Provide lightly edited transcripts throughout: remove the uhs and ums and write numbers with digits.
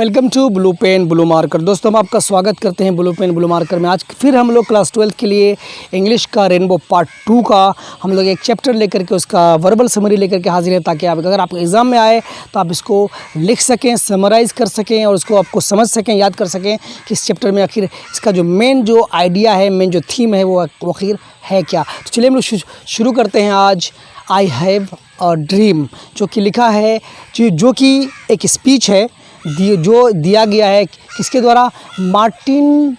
Welcome to blue pen blue marker. दोस्तों हम आपका स्वागत करते हैं ब्लू पेन ब्लू मार्कर में। आज फिर हम लोग क्लास 12 के लिए इंग्लिश का रेनबो पार्ट 2 का हम लोग एक चैप्टर लेकर के उसका वर्बल समरी लेकर के हाजिर है, ताकि आप अगर आप एग्ज़ाम में आए तो आप इसको लिख सकें, समराइज़ कर सकें और उसको आपको समझ सकें, याद कर सकें कि इस चैप्टर में आखिर इसका जो मेन जो आइडिया है, मेन जो थीम है वो आखिर है क्या। तो चलिए हम लोग शुरू करते हैं आज आई हैव अ ड्रीम, जो कि लिखा है जो कि एक स्पीच है जो दिया गया है किसके द्वारा, मार्टिन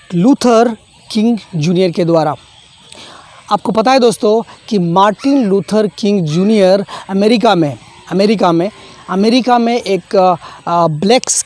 लूथर किंग जूनियर के द्वारा। आपको पता है दोस्तों कि Martin Luther king junior America में एक ब्लैक्स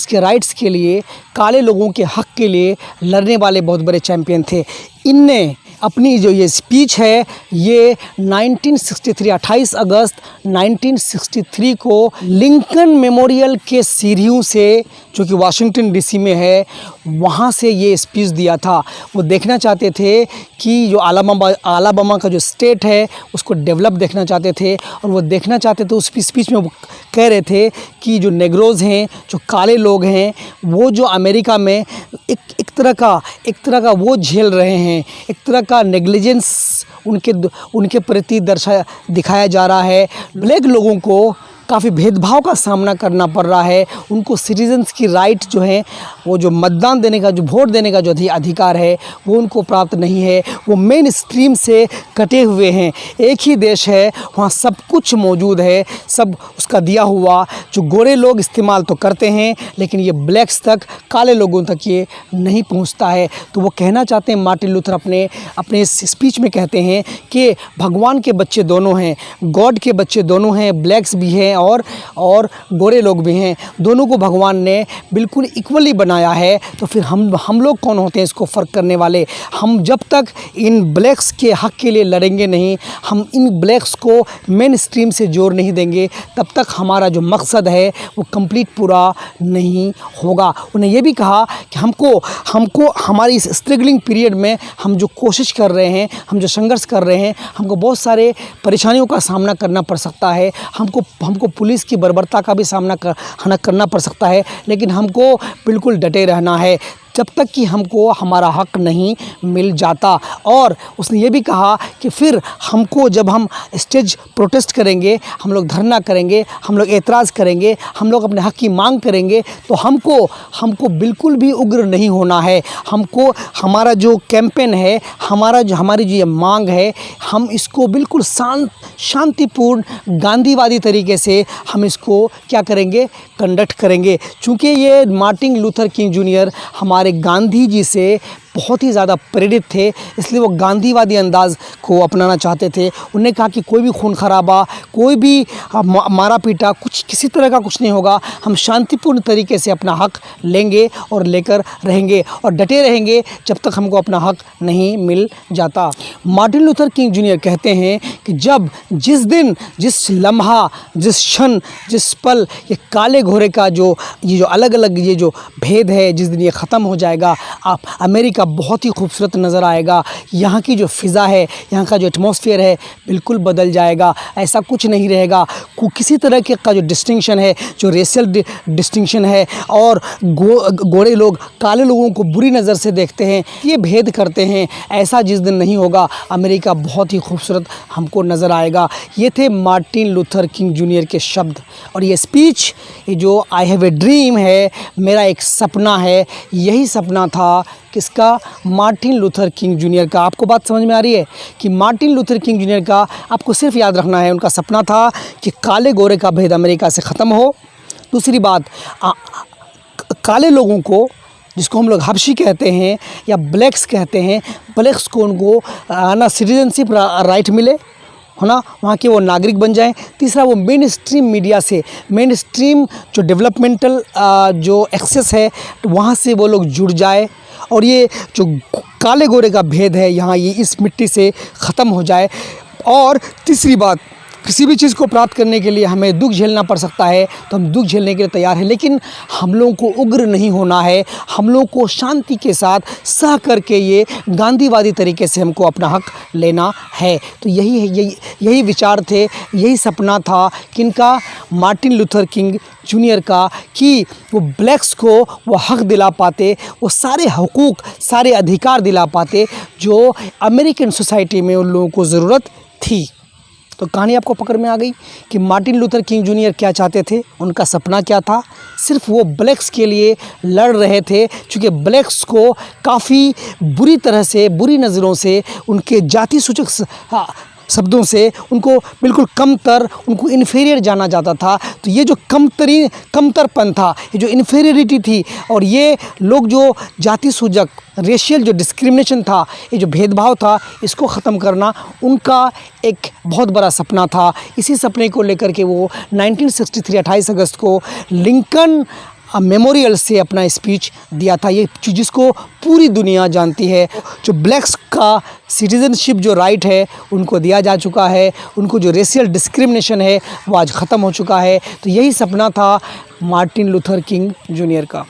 के राइट्स के लिए, काले लोगों के हक़ के लिए लड़ने वाले बहुत बड़े चैम्पियन थे। इनने अपनी जो ये स्पीच है ये 28 अगस्त 1963 को लिंकन मेमोरियल के सीढ़ियों से, जो कि वाशिंगटन डीसी में है, वहाँ से ये स्पीच दिया था। वो देखना चाहते थे कि जो अलाबामा का जो स्टेट है उसको डेवलप देखना चाहते थे, और वो देखना चाहते थे। उस स्पीच में वो कह रहे थे कि जो नेग्रोज़ हैं, जो काले लोग हैं, वो जो अमेरिका में एक तरह का वो झेल रहे हैं, एक तरह का नेग्लिजेंस उनके प्रति दिखाया जा रहा है। ब्लैक लोगों को काफ़ी भेदभाव का सामना करना पड़ रहा है। उनको सिटीजन्स की राइट जो है, वो जो मतदान देने का, जो वोट देने का जो अधिकार है, वो उनको प्राप्त नहीं है। वो मेन स्ट्रीम से कटे हुए हैं। एक ही देश है, वहाँ सब कुछ मौजूद है, सब उसका दिया हुआ जो गोरे लोग इस्तेमाल तो करते हैं, लेकिन ये ब्लैक्स तक, काले लोगों तक ये नहीं पहुँचता है। तो वो कहना चाहते हैं, मार्टिन लूथर अपने इस स्पीच में कहते हैं कि भगवान के बच्चे दोनों हैं, गॉड के बच्चे दोनों हैं, ब्लैक्स भी हैं और गोरे लोग भी हैं। दोनों को भगवान ने बिल्कुल इक्वली बनाया है। तो फिर हम लोग कौन होते हैं इसको फ़र्क करने वाले। हम जब तक इन ब्लैक्स के हक़ के लिए लड़ेंगे नहीं, हम इन ब्लैक्स को मेन स्ट्रीम से जोड़ नहीं देंगे, तब तक हमारा जो मकसद है वो कंप्लीट पूरा नहीं होगा। उन्हें ये भी कहा कि हमको हमारी इस स्ट्रगलिंग पीरियड में हम जो कोशिश कर रहे हैं, हम जो संघर्ष कर रहे हैं, हमको बहुत सारे परेशानियों का सामना करना पड़ सकता है। हमको पुलिस की बर्बरता का भी सामना करना पड़ सकता है, लेकिन हमको बिल्कुल डटे रहना है जब तक कि हमको हमारा हक़ नहीं मिल जाता। और उसने ये भी कहा कि फिर हमको, जब हम स्टेज प्रोटेस्ट करेंगे, हम लोग धरना करेंगे, हम लोग एतराज़ करेंगे, हम लोग अपने हक़ की मांग करेंगे, तो हमको बिल्कुल भी उग्र नहीं होना है। हमको हमारा जो कैंपेन है, हमारी जो ये मांग है, हम इसको बिल्कुल शांतिपूर्ण गांधीवादी तरीके से हम इसको क्या करेंगे, कंडक्ट करेंगे। चूँकि ये मार्टिन लूथर किंग जूनियर हमारे गांधी जी से बहुत ही ज़्यादा प्रेरित थे, इसलिए वो गांधीवादी अंदाज़ को अपनाना चाहते थे। उन्होंने कहा कि कोई भी खून खराबा, कोई भी मारा पीटा, किसी तरह का कुछ नहीं होगा। हम शांतिपूर्ण तरीके से अपना हक़ लेंगे और लेकर रहेंगे और डटे रहेंगे जब तक हमको अपना हक़ नहीं मिल जाता। मार्टिन लूथर किंग जूनियर कहते हैं कि जिस दिन, जिस लम्हा, जिस क्षण, जिस पल ये काले घोड़े का जो अलग अलग ये जो भेद है, जिस दिन ये ख़त्म हो जाएगा, आप अमेरिका बहुत ही खूबसूरत नज़र आएगा। यहाँ की जो फ़िज़ा है, यहाँ का जो एटमॉस्फेयर है, बिल्कुल बदल जाएगा। ऐसा कुछ नहीं रहेगा। किसी तरह का जो डिस्टिंक्शन है, जो रेशियल डिस्टिंक्शन है, और गोरे लोग काले लोगों को बुरी नज़र से देखते हैं, ये भेद करते हैं, ऐसा जिस दिन नहीं होगा, अमेरिका बहुत ही खूबसूरत हमको नज़र आएगा। ये थे मार्टिन लूथर किंग जूनियर के शब्द। और ये स्पीच, ये जो आई हैव ए ड्रीम है, मेरा एक सपना है, यही सपना था किसका, मार्टिन लूथर किंग जूनियर का। आपको बात समझ में आ रही है कि मार्टिन लूथर किंग जूनियर का आपको सिर्फ याद रखना है, उनका सपना था कि काले गोरे का भेद अमेरिका से ख़त्म हो। दूसरी बात, काले लोगों को, जिसको हम लोग हबशी कहते हैं या ब्लैक्स कहते हैं, ब्लैक्स को उनको सिटीजनशिप राइट मिले, है ना, वहाँ के वो नागरिक बन जाएं। तीसरा, वो मेन स्ट्रीम मीडिया से, मेन स्ट्रीम जो डेवलपमेंटल जो एक्सेस है, वहाँ से वो लोग जुड़ जाए, और ये जो काले गोरे का भेद है यहाँ, ये इस मिट्टी से ख़त्म हो जाए। और तीसरी बात, किसी भी चीज़ को प्राप्त करने के लिए हमें दुख झेलना पड़ सकता है, तो हम दुख झेलने के लिए तैयार हैं, लेकिन हम लोगों को उग्र नहीं होना है। हम लोगों को शांति के साथ सह करके ये गांधीवादी तरीके से हमको अपना हक लेना है। तो यही विचार थे, यही सपना था किनका, मार्टिन लूथर किंग जूनियर का, कि वो ब्लैक्स को वो हक दिला पाते, वो सारे हकूक़, सारे अधिकार दिला पाते जो अमेरिकन सोसाइटी में उन लोगों को ज़रूरत थी। तो कहानी आपको पकड़ में आ गई कि मार्टिन लूथर किंग जूनियर क्या चाहते थे, उनका सपना क्या था। सिर्फ वो ब्लैक्स के लिए लड़ रहे थे, क्योंकि ब्लैक्स को काफ़ी बुरी तरह से, बुरी नज़रों से, उनके जाति सूचक शब्दों से उनको बिल्कुल कमतर, उनको इन्फीरियर जाना जाता था। तो ये जो कमतरपन था, ये जो इन्फीरियरिटी थी, और ये लोग जो जाति सूचक रेशियल जो डिस्क्रिमिनेशन था, ये जो भेदभाव था, इसको ख़त्म करना उनका एक बहुत बड़ा सपना था। इसी सपने को लेकर के वो 1963 28 अगस्त को लिंकन मेमोरियल से अपना स्पीच दिया था, ये जिसको पूरी दुनिया जानती है। जो ब्लैक्स का सिटीज़नशिप जो राइट है उनको दिया जा चुका है, उनको जो रेशियल डिस्क्रिमिनेशन है वो आज ख़त्म हो चुका है। तो यही सपना था मार्टिन लूथर किंग जूनियर का।